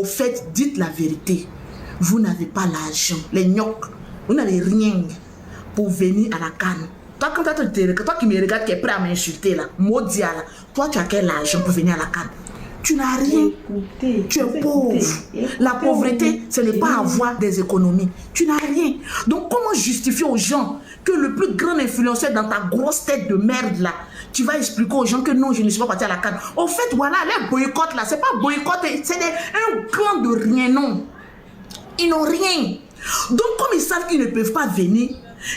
au fait, dites la vérité. Vous n'avez pas l'argent. Les gnocs, vous n'avez rien pour venir à la CAN. Toi, quand toi qui me regardes, qui est prêt à m'insulter là, maudit là, toi, tu as quel argent pour venir à la CAN? Tu n'as rien. Tu es pauvre. La pauvreté, ce n'est pas avoir des économies. Tu n'as rien. Donc, comment justifier aux gens que le plus grand influenceur dans ta grosse tête de merde là, tu vas expliquer aux gens que non, je ne suis pas parti à la CAN. Au fait, voilà, les boycotts là, c'est pas boycott, c'est un clan de rien, non. Ils n'ont rien. Donc, comme ils savent qu'ils ne peuvent pas venir,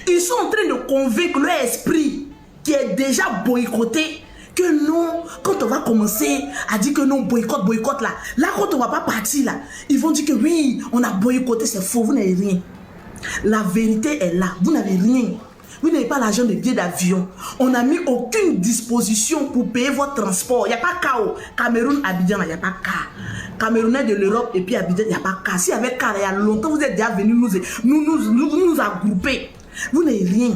ils sont en train de convaincre leur esprit qui est déjà boycotté que non, quand on va commencer à dire que non, boycott là, quand on va pas partir là, ils vont dire que oui, on a boycotté, c'est faux, vous n'avez rien. La vérité est là, vous n'avez rien. Vous n'avez pas l'argent de billets d'avion. On n'a mis aucune disposition pour payer votre transport. Il n'y a pas cas au Cameroun, Abidjan, il n'y a pas cas. Camerounais de l'Europe et puis Abidjan, il n'y a pas cas. Si avec cas, il y a longtemps, vous êtes déjà venus nous agrouper. Vous n'avez rien.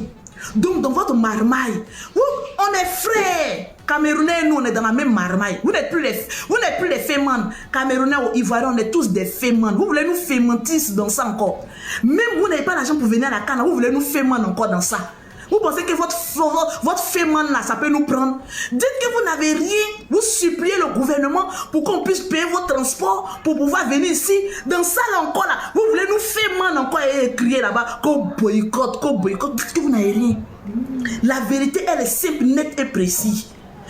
Donc, dans votre marmaille, on est frères. Camerounais et nous, on est dans la même marmaille. Vous n'êtes plus les fémans. Camerounais ou Ivoiriens, on est tous des fémans. Vous voulez nous fémantis dans ça encore. Même vous n'avez pas l'argent pour venir à la CAN, vous voulez nous féman encore dans ça. Vous pensez que votre féman là, ça peut nous prendre? Dites que vous n'avez rien. Vous suppliez le gouvernement pour qu'on puisse payer vos transports pour pouvoir venir ici. Dans ça là encore là, vous voulez nous féman encore et crier là-bas qu'on boycotte. Dites que vous n'avez rien. La vérité, elle est simple, nette et précise.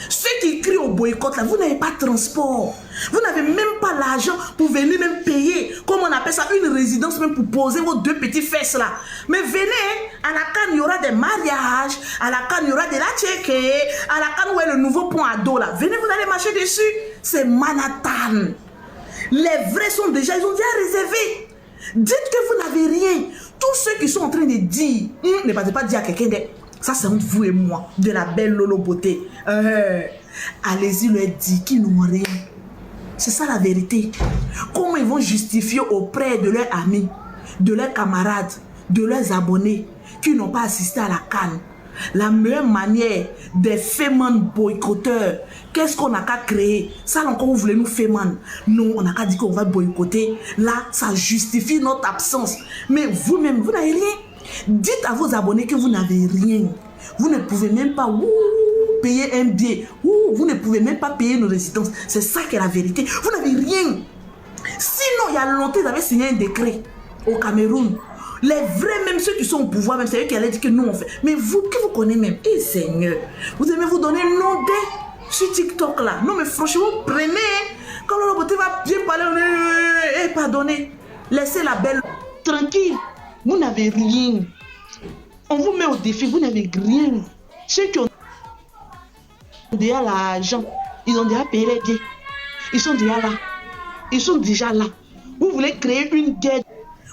Ceux qui crient au boycott là, vous n'avez pas de transport. Vous n'avez même pas l'argent pour venir même payer, comme on appelle ça, une résidence même pour poser vos deux petits fesses là. Mais venez, à la CAN, il y aura des mariages, à la CAN, il y aura de la tchéké, à la CAN, où est le nouveau pont à dos là. Venez, vous allez marcher dessus. C'est Manhattan. Les vrais sont déjà, ils ont déjà réservé. Dites que vous n'avez rien. Tous ceux qui sont en train de dire, ne partez pas dire à quelqu'un de... Ça, c'est entre vous et moi, de la belle Lolo Beauté. Allez-y leur dire qu'ils n'ont rien. C'est ça la vérité. Comment ils vont justifier auprès de leurs amis, de leurs camarades, de leurs abonnés qui n'ont pas assisté à la CAN? La meilleure manière des fémans boycotteurs, qu'est-ce qu'on n'a qu'à créer? Ça encore, vous voulez nous fémans? Non, on n'a qu'à dire qu'on va boycotter. Là, ça justifie notre absence. Mais vous-même, vous n'avez rien. Dites à vos abonnés que vous n'avez rien. Vous ne pouvez même pas payer un billet. Vous ne pouvez même pas payer nos résidences. C'est ça qui est la vérité. Vous n'avez rien. Sinon, il y a longtemps, ils avaient signé un décret au Cameroun. Les vrais, même ceux qui sont au pouvoir, même c'est eux qui allaient dire que nous on fait. Mais vous, qui vous connaissez même, et Seigneur, vous aimez vous donner un nom de sur TikTok là. Non mais franchement, prenez. Quand le beauté va bien parler, pardonnez. Laissez la belle tranquille. Vous n'avez rien. On vous met au défi, vous n'avez rien. Ceux qui ont déjà l'argent, ils ont déjà payé les billets. Ils sont déjà là. Ils sont déjà là. Vous voulez créer une guerre.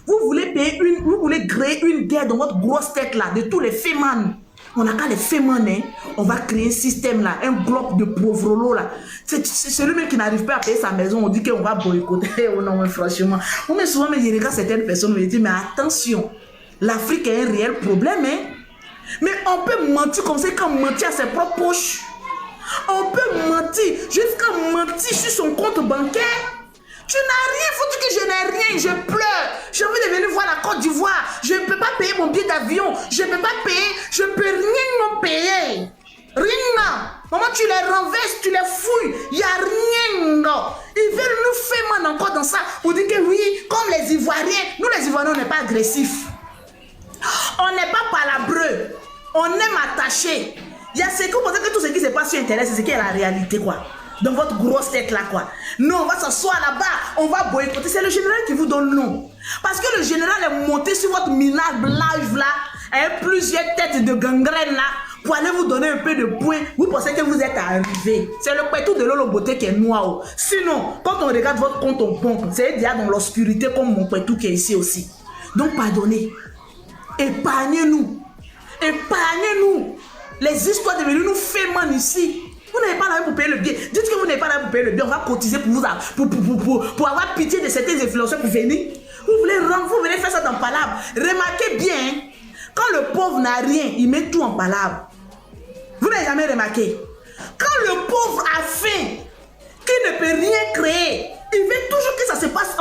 Vous voulez créer une guerre dans votre grosse tête là, de tous les fémans. On n'a qu'à les fémans, hein. On va créer un système là, un bloc de pauvres là. C'est celui-même qui n'arrive pas à payer sa maison, on dit qu'on va boycotter. Oh non, franchement. Mais souvent, je regarde certaines personnes, me disent, mais attention, l'Afrique est un réel problème, hein. Mais on peut mentir comme ça, quand mentir à ses propres poches. On peut mentir, jusqu'à mentir sur son compte bancaire. Tu n'as rien, faut dire que je n'ai rien, je pleure. J'ai envie de venir voir la Côte d'Ivoire. Je ne peux pas payer mon billet d'avion. Je ne peux pas payer, je ne peux rien me payer. Rien. Maman, tu les renverses, tu les fouilles. Il n'y a rien. Ils veulent nous faire mal encore dans ça pour dire que oui, comme les Ivoiriens, nous les Ivoiriens, on n'est pas agressifs. On n'est pas palabreux. On aime attacher. Il y a ce que vous pensez que tout ce qui se passe sur Internet, c'est ce qui est la réalité, quoi. Dans votre grosse tête là, quoi. Non, on va s'asseoir là-bas, on va boycotter. C'est le général qui vous donne non. Parce que le général est monté sur votre minable live là, avec plusieurs têtes de gangrène là, pour aller vous donner un peu de points. Vous pensez que vous êtes arrivé. C'est le pétou de Lolo Beauté qui est noir. Sinon, quand on regarde votre compte en banque, c'est déjà dans l'obscurité comme mon pétou qui est ici aussi. Donc, pardonnez. Épargnez-nous. Épargnez-nous. Les histoires de venir nous faire mal ici. Vous n'avez pas l'argent pour payer le billet. Dites que vous n'avez pas l'argent pour payer le billet. On va cotiser pour vous pour avoir pitié de certains influenceurs pour venir. Vous venez faire ça dans palabre. Remarquez bien, quand le pauvre n'a rien, il met tout en palabre. Vous n'avez jamais remarqué. Quand le pauvre a faim, qui ne peut rien créer, il veut toujours que ça se passe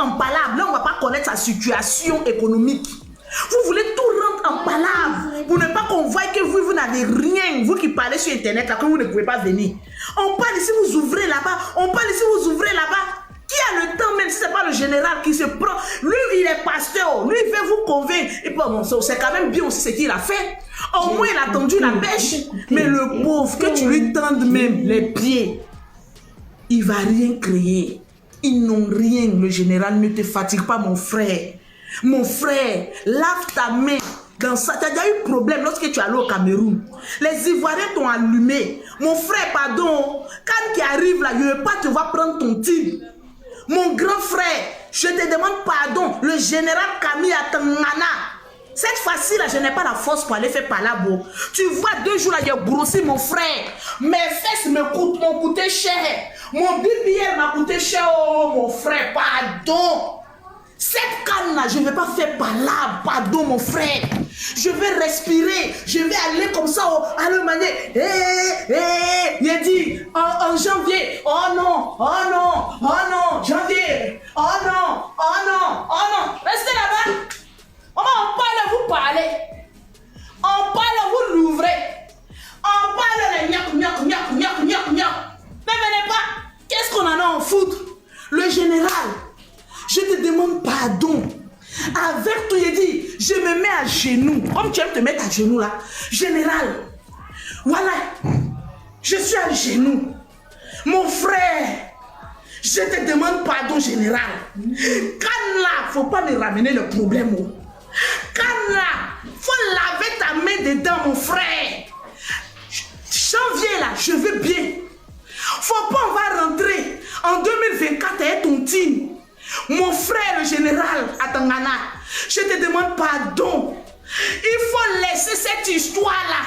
situation économique. Vous voulez tout rendre en palabre pour ne pas qu'on voie que vous n'avez rien. Vous qui parlez sur Internet, là, que vous ne pouvez pas venir. On parle ici, vous ouvrez là-bas. On parle ici, vous ouvrez là-bas. Qui a le temps, même si ce n'est pas le général qui se prend. Lui, il est pasteur. Lui, il veut vous convaincre. Et puis, bon, c'est quand même bien aussi ce qu'il a fait. Au moins, il a tendu la pêche. Mais le pauvre, que tu lui tendes même les pieds, il ne va rien créer. Ils n'ont rien. Le général ne te fatigue pas, mon frère. Mon frère, lave ta main. Dans ça, tu as déjà eu problème lorsque tu es allé au Cameroun. Les Ivoiriens t'ont allumé. Mon frère, pardon. Quand qui arrive là, je ne veux pas te voir prendre ton type. Mon grand frère, je te demande pardon. Le général Camille Atangana. Cette fois-ci là, je n'ai pas la force pour aller faire palabo. Tu vois, 2 jours là, j'ai grossi mon frère. Mes fesses m'ont coûté cher. Mon BBL m'a coûté cher. Oh mon frère, pardon. Cette canne là, je ne vais pas faire palabo. Pardon mon frère. Je vais respirer. Je vais aller comme ça à le manier. Il a dit en janvier. Oh non, oh non, oh non, janvier. Oh non, oh non, oh non. Restez là-bas. On parle, vous parlez. On parle, vous l'ouvrez. On parle, les gnac. Mais venez pas. Qu'est-ce qu'on en a en foutre? Le général, je te demande pardon. Avec tout, il dit, je me mets à genoux. Comme tu aimes te mettre à genoux là. Général, voilà, je suis à genoux. Mon frère, je te demande pardon, général. Quand là, faut pas me ramener le problème. Quand là, faut laver ta main dedans, mon frère. Janvier là, je veux bien. Faut pas, on va rentrer en 2024 et ton team. Mon frère, le général Atangana, je te demande pardon. Il faut laisser cette histoire-là.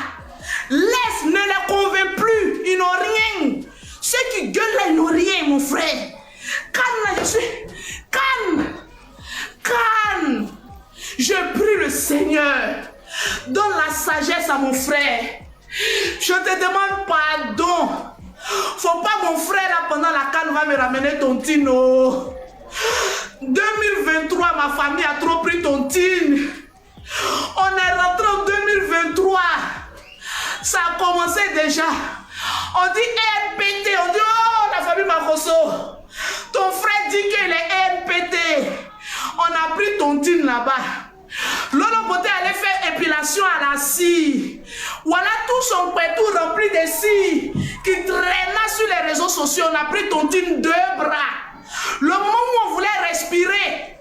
Laisse, ne les convainc plus. Ils n'ont rien. Ceux qui gueulent là, ils n'ont rien, mon frère. Calme là, je suis. Calme. Je prie le Seigneur. Donne la sagesse à mon frère. Je te demande pardon. Faut pas, mon frère, là, pendant la canne, va me ramener ton tino. 2023, ma famille a trop pris ton tine. On est rentré en 2023. Ça a commencé déjà. On dit RPT. On dit, oh, la famille Makoso. Ton frère dit qu'il est RPT. On a pris ton tine là-bas. Lolo Boté allait faire épilation à la scie. Voilà tout son pétou rempli de scie qui traîna sur les réseaux sociaux. On a pris ton tine 2 bras. Le moment où on voulait respirer,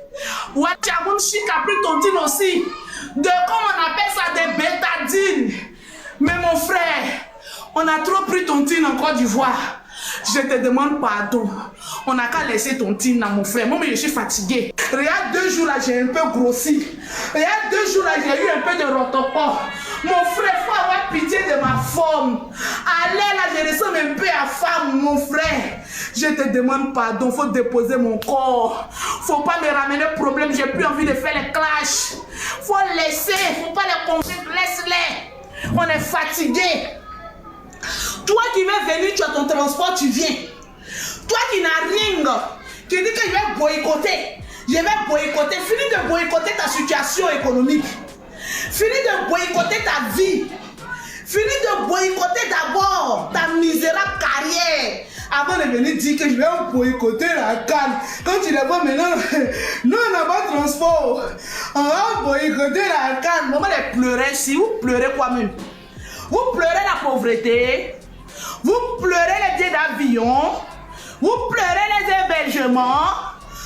Wachamoun Chik a pris ton tine aussi. De comment on appelle ça, des bétadines. Mais mon frère, on a trop pris ton tine en Côte d'Ivoire. Je te demande pardon. On n'a qu'à laisser ton tine là, mon frère. Moi, mais je suis fatigué. Regarde, 2 jours là, j'ai un peu grossi. Regarde, 2 jours là, j'ai eu un peu de rotoport. Mon frère, faut avoir pitié de ma forme. Allez là, je ressemble un peu à femme, mon frère. Je te demande pardon. Faut déposer mon corps. Faut pas me ramener le problème. J'ai plus envie de faire les clashs. Faut laisser. Faut pas les convaincre. Laisse-les. On est fatigué. Toi qui veux venir, tu as ton transport, tu viens. Toi qui n'as rien, qui dis que je vais boycotter. Je vais boycotter. Finis de boycotter ta situation économique. Finis de boycotter ta vie. Finis de boycotter d'abord ta misérable carrière. Avant de venir dire que je vais boycotter la canne. Quand tu les vois maintenant, nous on n'a pas de transport. On va boycotter la canne. Maman les pleurer si vous pleurez quoi même. Vous pleurez la pauvreté. Vous pleurez les billets d'avion. Vous pleurez les hébergements.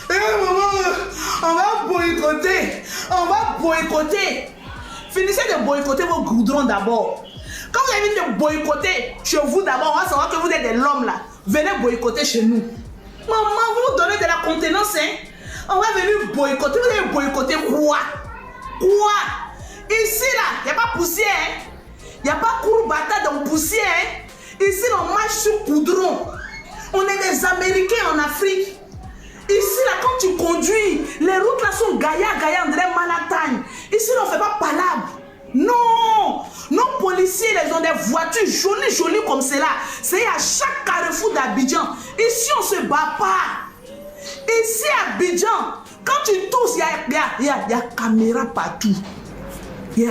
Et maman, on va boycotter. On va boycotter. Finissez de boycotter vos goudrons d'abord. Quand vous avez de boycotter chez vous d'abord, on va savoir que vous êtes de l'homme là. Venez boycotter chez nous. Maman, vous donnez de la contenance, hein? On va venir boycotter. Vous allez boycotter quoi? Quoi? Ici là, il n'y a pas poussière, hein? Il n'y a pas courbata dans poussière, hein? Ici, on marche sur goudron. On est des Américains en Afrique. Ici, là, quand tu conduis, les routes là sont gaïa, on dirait Manhattan. Ici, on ne fait pas palabre. Non! Nos policiers, ils ont des voitures jolies comme cela. C'est à chaque carrefour d'Abidjan. Ici, on ne se bat pas. Ici, à Abidjan, Quand tu tousses, il y a caméra partout. Il y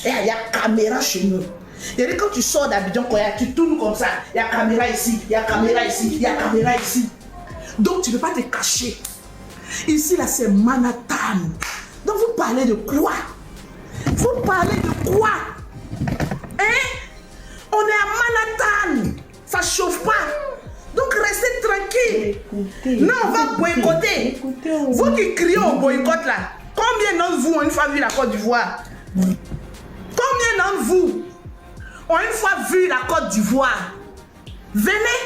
a caméra chez nous. Et quand tu sors d'Abidjan, tu tournes comme ça. Il y a caméra ici, il y a caméra ici, il y a caméra ici. Donc tu ne peux pas te cacher. Ici, là, c'est Manhattan. Donc vous parlez de quoi? Vous parlez de quoi? Hein? On est à Manhattan. Ça chauffe pas. Donc restez tranquille. Non, on va boycotter. Vous qui criez au boycott là, combien d'entre vous ont une fois vu la Côte d'Ivoire? Combien d'entre vous ont une fois vu la Côte d'Ivoire? Venez.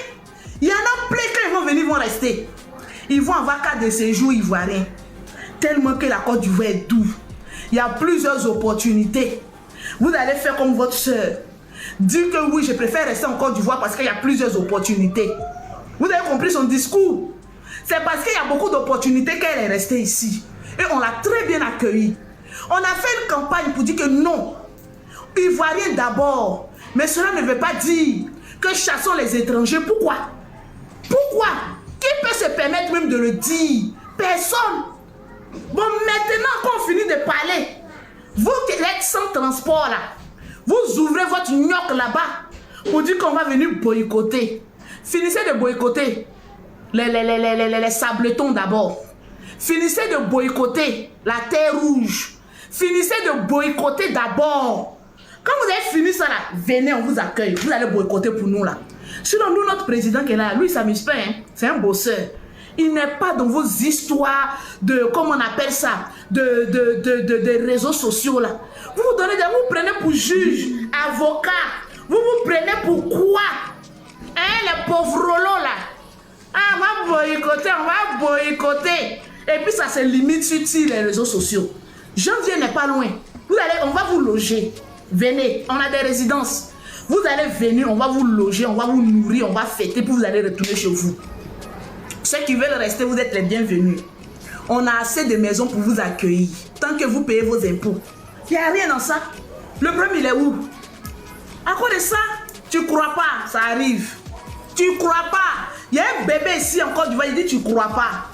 Il y en a plein quand ils vont venir, ils vont rester. Ils vont avoir carte de séjour ivoirien. Tellement que la Côte d'Ivoire est douce. Il y a plusieurs opportunités. Vous allez faire comme votre soeur. Dire que oui, je préfère rester en Côte d'Ivoire parce qu'il y a plusieurs opportunités. Vous avez compris son discours? C'est parce qu'il y a beaucoup d'opportunités qu'elle est restée ici. Et on l'a très bien accueillie. On a fait une campagne pour dire que non, Ivoiriens d'abord. Mais cela ne veut pas dire que chassons les étrangers. Pourquoi? Pourquoi? Qui peut se permettre même de le dire? Personne. Bon, maintenant qu'on finit de parler, vous qui êtes sans transport là, vous ouvrez votre gnoc là-bas pour dire qu'on va venir boycotter. Finissez de boycotter les sabletons d'abord. Finissez de boycotter la terre rouge. Finissez de boycotter d'abord. Quand vous avez fini ça là, venez, on vous accueille. Vous allez boycotter pour nous là. Sinon, nous, notre président qui est là, lui, il s'amuse pas, hein? C'est un bosseur. Il n'est pas dans vos histoires de, comment on appelle ça, de réseaux sociaux là. Vous vous donnez, vous prenez pour juge, avocat. Vous vous prenez pour quoi? Hein, les pauvres rolos là. Ah, on va boycotter. Et puis ça se limite sur les réseaux sociaux. Janvier n'est pas loin. Vous allez, on va vous loger. Venez, on a des résidences. Vous allez venir, on va vous loger, on va vous nourrir, on va fêter, puis vous allez retourner chez vous. Ceux qui veulent rester, vous êtes les bienvenus. On a assez de maisons pour vous accueillir. Tant que vous payez vos impôts. Il n'y a rien dans ça. Le problème, il est où? À quoi de ça? Tu crois pas, ça arrive. Tu crois pas. Il y a un bébé ici en Côte d'Ivoire, il dit tu crois pas.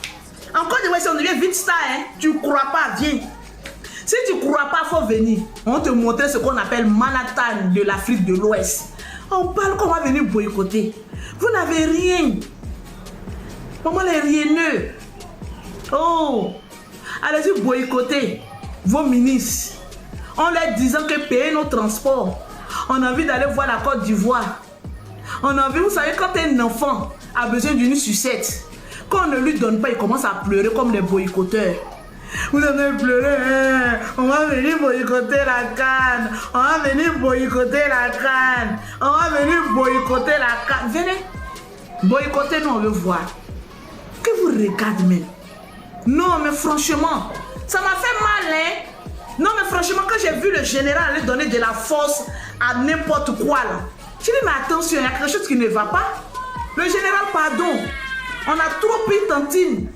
En Côte d'Ivoire, si on devient vite star, hein, tu crois pas, viens. Si tu crois pas, il faut venir. On va te montrer ce qu'on appelle Manhattan de l'Afrique de l'Ouest. On parle qu'on va venir boycotter. Vous n'avez rien. Comment les rieneux? Oh, allez-y boycotter vos ministres. En leur disant que payer nos transports. On a envie d'aller voir la Côte d'Ivoire. On a envie, vous savez, quand un enfant a besoin d'une sucette, quand on ne lui donne pas, il commence à pleurer comme les boycotteurs. Vous allez pleurer, hein? On va venir boycotter la canne. On va venir boycotter la canne. On va venir boycotter la canne. Venez, boycotter, nous on veut voir. Que vous regardez même. Non, mais franchement, ça m'a fait mal, hein? Non, mais franchement, quand j'ai vu le général aller donner de la force à n'importe quoi, là, j'ai dit, mais attention, il y a quelque chose qui ne va pas. Le général, pardon, on a trop pris Tantine.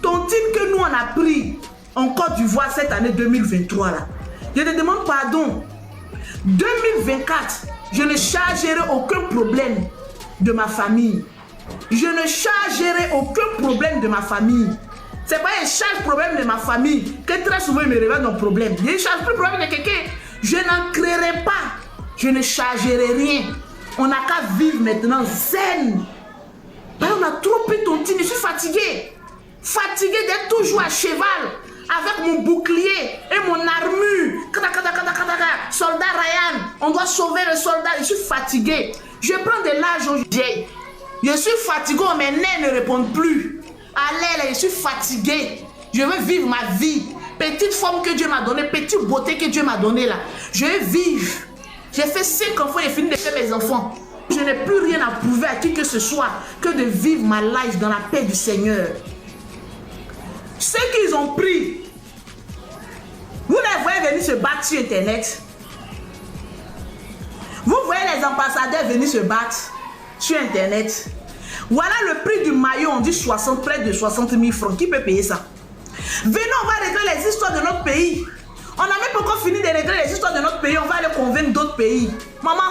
Tantine que nous, on a pris en Côte d'Ivoire cette année 2023, là. Je te demande pardon. 2024, je ne chargerai aucun problème de ma famille. Je ne chargerai aucun problème de ma famille. C'est pas un charge problème de ma famille que très souvent il me révèle un problème. Je ne charge plus le problème de quelqu'un. Je n'en créerai pas. Je ne chargerai rien. On n'a qu'à vivre maintenant zen. Ben, on a trop pris Tontine. Je suis fatigué. Fatigué d'être toujours à cheval avec mon bouclier et mon armure. Soldat Ryan, on doit sauver le soldat. Je suis fatigué. Je prends de l'âge aujourd'hui. Je suis fatigué, mes nerfs ne répondent plus. Allez, je suis fatigué. Je veux vivre ma vie. Petite forme que Dieu m'a donnée, petite beauté que Dieu m'a donnée là. Je veux vivre. J'ai fait 5 enfants, j'ai fini de faire mes enfants. Je n'ai plus rien à prouver à qui que ce soit que de vivre ma life dans la paix du Seigneur. Ceux qu'ils ont pris, vous les voyez venir se battre sur Internet. Vous voyez les ambassadeurs venir se battre sur Internet. Voilà le prix du maillot, on dit près de 60 000 francs. Qui peut payer ça? Venez, on va régler les histoires de notre pays. On n'a même pas encore fini de régler les histoires de notre pays. On va aller convaincre d'autres pays. Maman,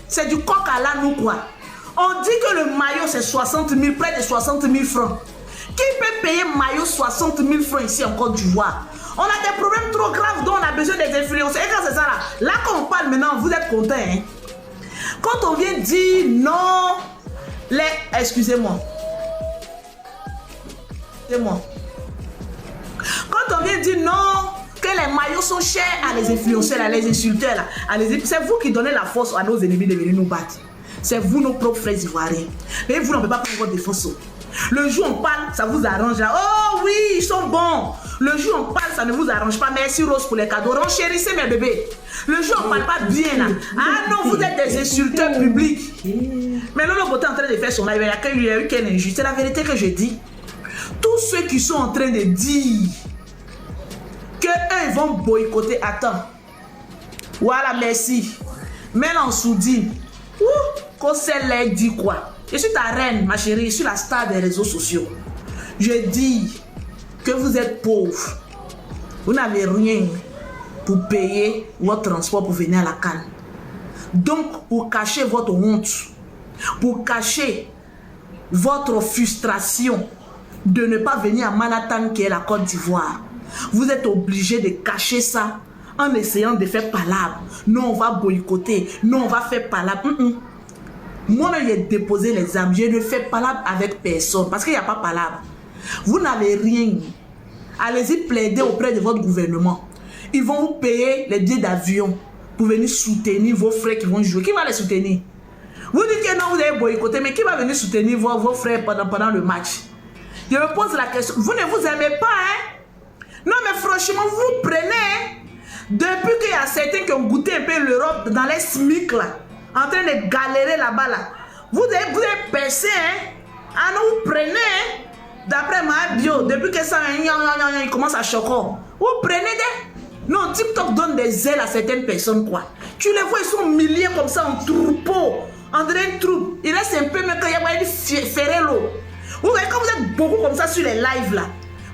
c'est du coq à l'âne ou quoi? On dit que le maillot c'est 60 000, près de 60 000 francs. Qui peut payer maillot 60 000 francs ici en Côte d'Ivoire? On a des problèmes trop graves dont on a besoin des influenceurs. Et quand c'est ça là, là quand on parle maintenant, vous êtes contents. Hein? Quand on vient dire non, excusez-moi. Quand on vient dire non, que les maillots sont chers à les influenceurs, à les insulteurs, c'est vous qui donnez la force à nos ennemis de venir nous battre. C'est vous, nos propres frères ivoiriens. Mais vous n'en pouvez pas prendre votre défense. Le jour où on parle, ça vous arrange là. Oh oui, ils sont bons. Le jour où on parle, ça ne vous arrange pas. Merci Rose pour les cadeaux. Renchérissez mes bébés. Le jour où on ne parle pas bien là. Ah non, vous êtes des insulteurs publics. Mais Lolo Beauté est en train de faire son live. Il y a eu quelle injustice. C'est la vérité que je dis. Tous ceux qui sont en train de dire que eux ils vont boycotter. Attends. Voilà, merci. Mets en soudine. Quand celle-là dit quoi? Je suis ta reine, ma chérie. Je suis la star des réseaux sociaux. Je dis que vous êtes pauvres. Vous n'avez rien pour payer votre transport pour venir à la CAN. Donc, pour cacher votre honte, pour cacher votre frustration de ne pas venir à Manhattan, qui est la Côte d'Ivoire, vous êtes obligé de cacher ça en essayant de faire palabre. Non, on va boycotter. Non, on va faire palabre. Moi-même, j'ai déposé les armes. Je ne fais palabre avec personne parce qu'il n'y a pas palabre. Vous n'avez rien. Allez-y plaider auprès de votre gouvernement. Ils vont vous payer les billets d'avion pour venir soutenir vos frères qui vont jouer. Qui va les soutenir? Vous dites que non, vous avez boycotté, mais qui va venir soutenir vos frères pendant le match? Je me pose la question. Vous ne vous aimez pas, hein? Non, mais franchement, vous prenez. Depuis qu'il y a certains qui ont goûté un peu l'Europe dans les SMIC là, en train de galérer là-bas là. Vous avez percé, hein? Ah non, vous prenez, hein? D'après ma bio, depuis que ça, il commence à choquer. Vous prenez des... Non, TikTok donne des ailes à certaines personnes, quoi. Tu les vois, ils sont milliers comme ça en troupeau. En train de troupe. Il reste un peu, mais quand il y a des Fierello. Vous voyez, quand vous êtes beaucoup comme ça sur les lives là,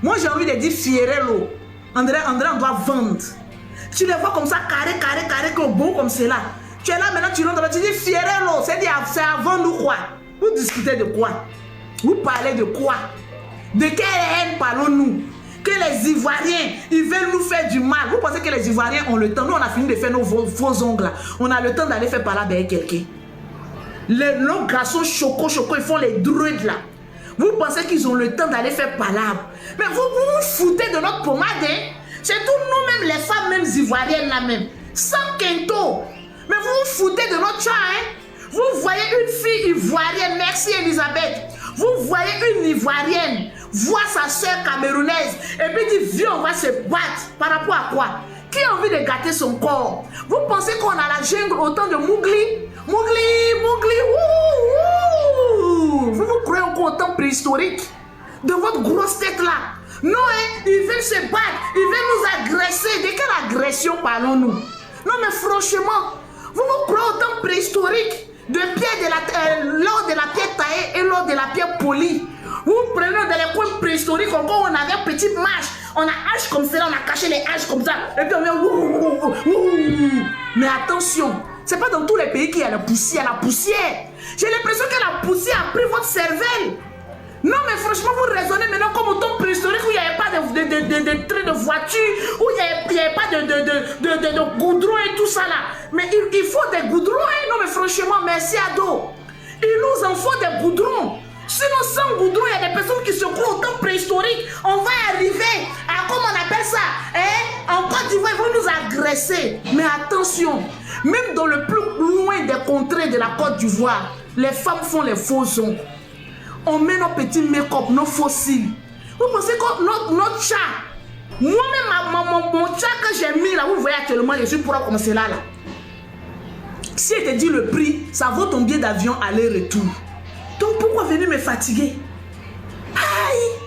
moi j'ai envie de dire Fierello. André, on doit vendre. Tu les vois comme ça, carré, beau comme cela. Tu es là maintenant, tu rentres, tu dis Fierello, c'est à vendre ou quoi? Vous discutez de quoi? Vous parlez de quoi? De quelle haine parlons-nous? Que les Ivoiriens, ils veulent nous faire du mal. Vous pensez que les Ivoiriens ont le temps? Nous, on a fini de faire nos faux ongles. On a le temps d'aller faire parler avec quelqu'un. Nos garçons choco, ils font les druides là. Vous pensez qu'ils ont le temps d'aller faire palabre? Mais vous vous foutez de notre pommade, hein? C'est tout nous-mêmes, les femmes même ivoiriennes là même. Sans quinto. Mais vous vous foutez de notre chat, hein? Vous voyez une fille ivoirienne, merci Elisabeth. Vous voyez une ivoirienne voir sa soeur camerounaise et puis dit viens on va se battre. Par rapport à quoi? Qui a envie de gâter son corps? Vous pensez qu'on a la jungle autant de Mowgli? Mowgli, ouh. Vous vous croyez encore au temps préhistorique de votre grosse tête là? Non, hein, ils veulent se battre, ils veulent nous agresser. De quelle agression parlons-nous? Non mais franchement, vous vous croyez au temps préhistorique de pierre l'or de la pierre taillée et l'or de la pierre polie. Vous prenez dans les coins préhistoriques encore, on avait une petite marche, on a hache comme ça, on a caché les haches comme ça, et puis on vient. Mais attention, c'est pas dans tous les pays qu'il y a la poussière. J'ai l'impression que la poussière a pris votre cervelle. Non mais franchement vous raisonnez maintenant comme au temps préhistorique où il n'y avait pas de train de voiture, où il n'y avait pas de goudron et tout ça là. Mais il faut des goudrons, hein? Non mais franchement merci Ado. Il nous en faut des goudrons. Sinon sans goudron il y a des personnes qui se croient au temps préhistorique. On va arriver à comment on appelle ça, hein? En Côte d'Ivoire ils vont nous agresser. Mais attention, même dans le plus loin des contrées de la Côte d'Ivoire, les femmes font les faux ongles. On met nos petits make-up, nos fossiles. Vous pensez que notre chat, moi-même, mon chat que j'ai mis là, vous voyez actuellement, je suis propre comme cela là. Si elle te dit le prix, ça vaut ton billet d'avion aller-retour. Donc pourquoi venir me fatiguer? Aïe!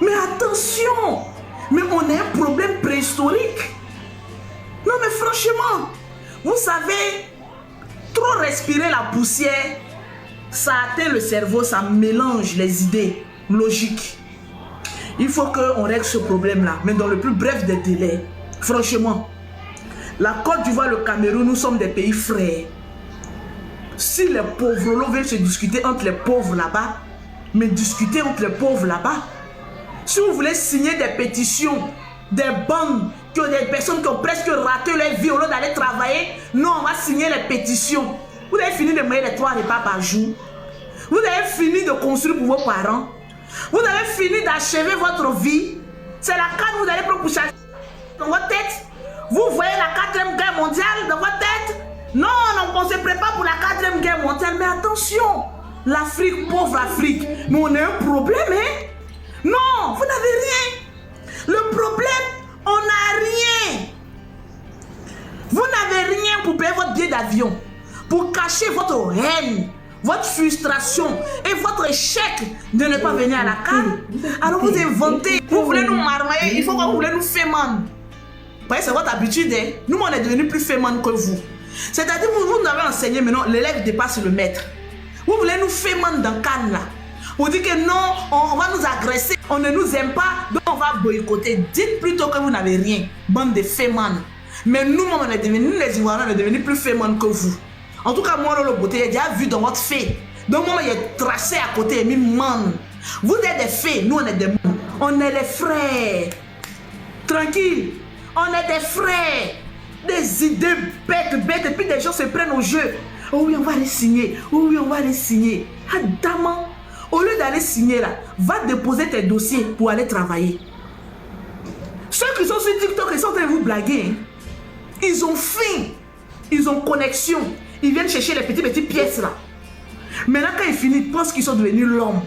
Mais attention! Mais on a un problème préhistorique. Non mais franchement, vous savez, trop respirer la poussière, ça atteint le cerveau, ça mélange les idées logiques. Il faut qu'on règle ce problème-là, mais dans le plus bref des délais. Franchement, la Côte d'Ivoire, le Cameroun, nous sommes des pays frères. Si les pauvres veulent se discuter entre les pauvres là-bas, mais discuter entre les pauvres là-bas. Si vous voulez signer des pétitions, des bandes, que des personnes qui ont presque raté leur vie au lieu d'aller travailler, non, on va signer les pétitions. Vous avez fini de manger les 3 repas par jour. Vous avez fini de construire pour vos parents. Vous avez fini d'achever votre vie. C'est la carte que vous allez prendre pour chercher dans votre tête. Vous voyez la 4e guerre mondiale dans votre tête. Non, on se prépare pour la 4e guerre mondiale. Mais attention, l'Afrique, pauvre Afrique. Mais on a un problème, hein? Non, vous n'avez rien. Le problème, on n'a rien. Vous n'avez rien pour payer votre billet d'avion, pour cacher votre haine, votre frustration et votre échec de ne pas venir à la CAN. Alors vous inventez, vous voulez nous marmailler, il faut que vous voulez nous faire man. C'est votre habitude, hein? Nous, on est devenus plus féman que vous. C'est-à-dire, vous nous avez enseigné, maintenant, l'élève dépasse le maître. Vous voulez nous faire man dans CAN là. Vous dites que non, on va nous agresser, on ne nous aime pas, donc on va boycotter. Dites plutôt que vous n'avez rien, bande de féman. Mais nous, on est devenus, nous les Ivoiriens, on est devenus plus féman que vous. En tout cas, moi, le beauté, j'ai déjà vu dans votre fait. Donc, moi, j'ai tracé à côté, mis man. Vous êtes des fées, nous, on est des man. On est les frères. Tranquille. On est des frères. Des idées bêtes. Et puis, des gens se prennent au jeu. Oh oui, on va les signer. Oh oui, on va les signer. Adamant. Au lieu d'aller signer là, va déposer tes dossiers pour aller travailler. Ceux qui sont sur TikTok, ils sont en train de vous blaguer. Hein. Ils ont faim. Ils ont connexion. Ils viennent chercher les petites pièces là. Maintenant, quand ils finissent, ils pensent qu'ils sont devenus l'homme.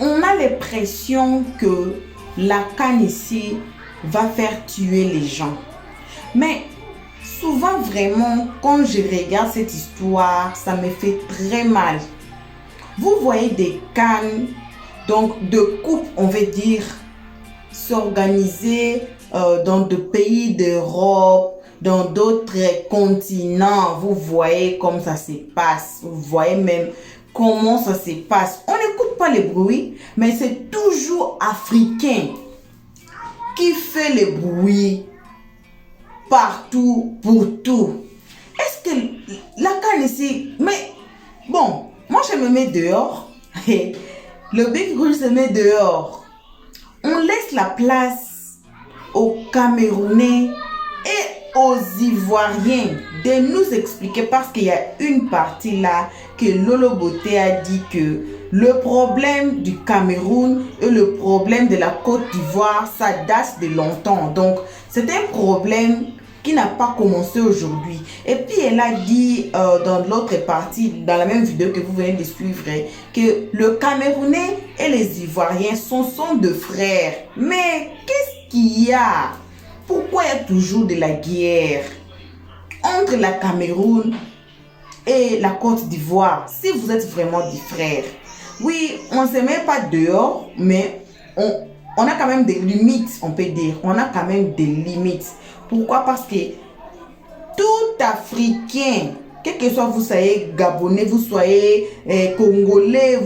On a l'impression que la CAN ici va faire tuer les gens. Mais souvent, vraiment, quand je regarde cette histoire, ça me fait très mal. Vous voyez des CAN, donc de couples, on veut dire, s'organiser dans des pays d'Europe, dans d'autres continents. Vous voyez comme ça se passe. Vous voyez même comment ça se passe. On n'écoute pas les bruits, mais c'est toujours africain qui fait le bruit partout pour tout. Est-ce que la CAN ici, mais bon, moi je me mets dehors. Le Big Rouge se met dehors. On laisse la place aux Camerounais et aux Ivoiriens de nous expliquer, parce qu'il y a une partie là que Lolo Beauté a dit que le problème du Cameroun et le problème de la Côte d'Ivoire, ça date de longtemps. Donc, c'est un problème qui n'a pas commencé aujourd'hui. Et puis, elle a dit dans l'autre partie, dans la même vidéo que vous venez de suivre, que le Camerounais et les Ivoiriens sont deux frères. Mais qu'est-ce qu'il y a? Pourquoi il y a toujours de la guerre entre la Cameroun et la Côte d'Ivoire si vous êtes vraiment des frères? Oui, on ne se met pas dehors, mais on a quand même des limites, on peut dire. On a quand même des limites. Pourquoi? Parce que tout Africain, quel que soit vous soyez Gabonais, vous soyez Congolais,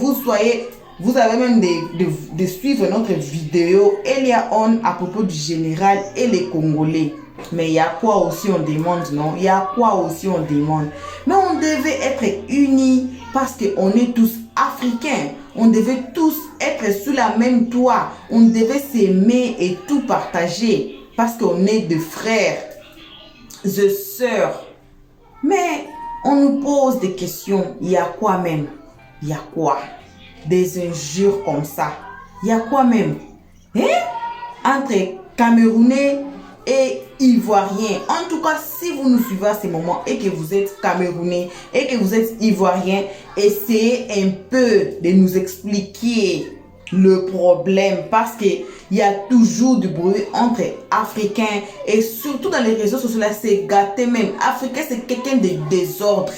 vous avez même de suivre notre vidéo Elia On à propos du général et les Congolais. Mais il y a quoi aussi on demande, non? Il y a quoi aussi on demande? Mais on devait être unis parce qu'on est tous africains. On devait tous être sous la même toit. On devait s'aimer et tout partager parce qu'on est des frères, de sœurs. Mais on nous pose des questions. Il y a quoi même? Il y a quoi? Des injures comme ça. Il y a quoi même? Entre Camerounais et Ivoiriens. En tout cas, si vous nous suivez à ce moment et que vous êtes Camerounais et que vous êtes Ivoiriens, essayez un peu de nous expliquer le problème, parce qu'il y a toujours du bruit entre Africains et surtout dans les réseaux sociaux, là, c'est gâté même. Africain, c'est quelqu'un de désordre.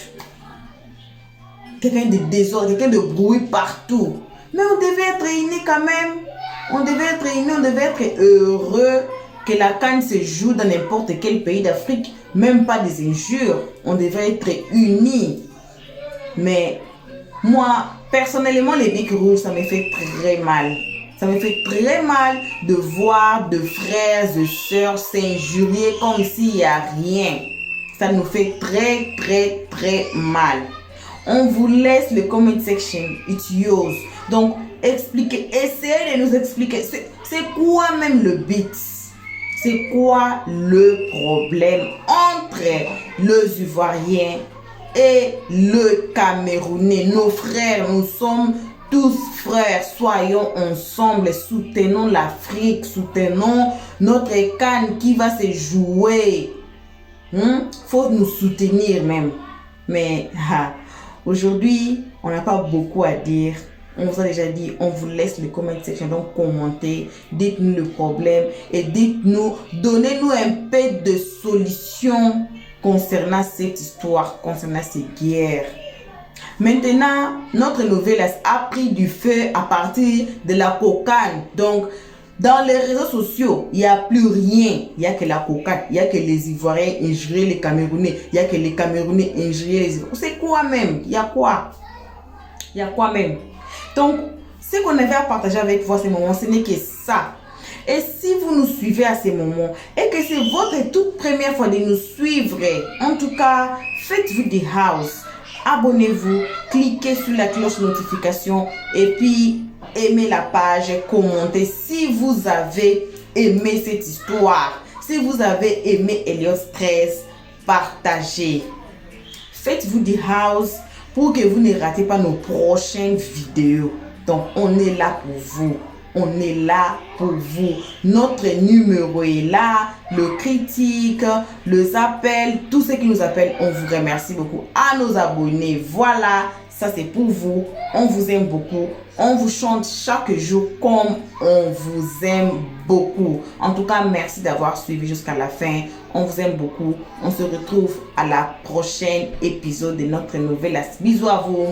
Quelqu'un de désordre, quelqu'un de bruit partout. Mais on devait être unis quand même. On devait être unis, on devait être heureux que la CAN se joue dans n'importe quel pays d'Afrique. Même pas des injures. On devait être unis. Mais moi, personnellement, les Big Rouges, ça me fait très mal. Ça me fait très mal de voir de frères, de sœurs s'injurier comme s'il n'y a rien. Ça nous fait très mal. On vous laisse le comment section. It's yours. Donc, expliquez, essayez de nous expliquer. C'est quoi même le but? C'est quoi le problème entre les Ivoiriens et le Camerounais? Nos frères, nous sommes tous frères. Soyons ensemble, soutenons l'Afrique, soutenons notre CAN qui va se jouer. Faut nous soutenir même. Mais aujourd'hui, on n'a pas beaucoup à dire. On vous a déjà dit, on vous laisse les comment section, donc commentez, dites-nous le problème et dites-nous, donnez-nous un peu de solutions concernant cette histoire, concernant ces guerres. Maintenant, notre nouvelle a pris du feu à partir de la cocaïne. Donc, dans les réseaux sociaux, il n'y a plus rien. Il n'y a que la cocaïne. Il n'y a que les Ivoiriens injurier les Camerounais. Il n'y a que les Camerounais injurier les Ivoiriens. C'est quoi même? Il y a quoi? Il y a quoi même? Donc, ce qu'on avait à partager avec vous à ce moment, ce n'est que ça. Et si vous nous suivez à ce moment et que c'est votre toute première fois de nous suivre, en tout cas, faites-vous des house. Abonnez-vous, cliquez sur la cloche de notification et puis aimez la page, commentez si vous avez aimé cette histoire. Si vous avez aimé Elliot Stress, partagez. Faites-vous des house pour que vous ne ratez pas nos prochaines vidéos. Donc, on est là pour vous. On est là pour vous. Notre numéro est là. Le critique, les appels, tous ceux qui nous appellent, on vous remercie beaucoup. À nos abonnés, voilà, ça c'est pour vous. On vous aime beaucoup. On vous chante chaque jour comme on vous aime beaucoup. En tout cas, merci d'avoir suivi jusqu'à la fin. On vous aime beaucoup. On se retrouve à la prochaine épisode de notre nouvelle. Bisous à vous.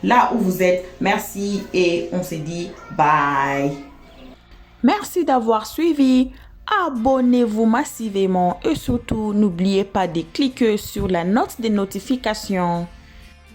Là où vous êtes. Merci et on se dit bye. Merci d'avoir suivi. Abonnez-vous massivement et surtout n'oubliez pas de cliquer sur la note de notification.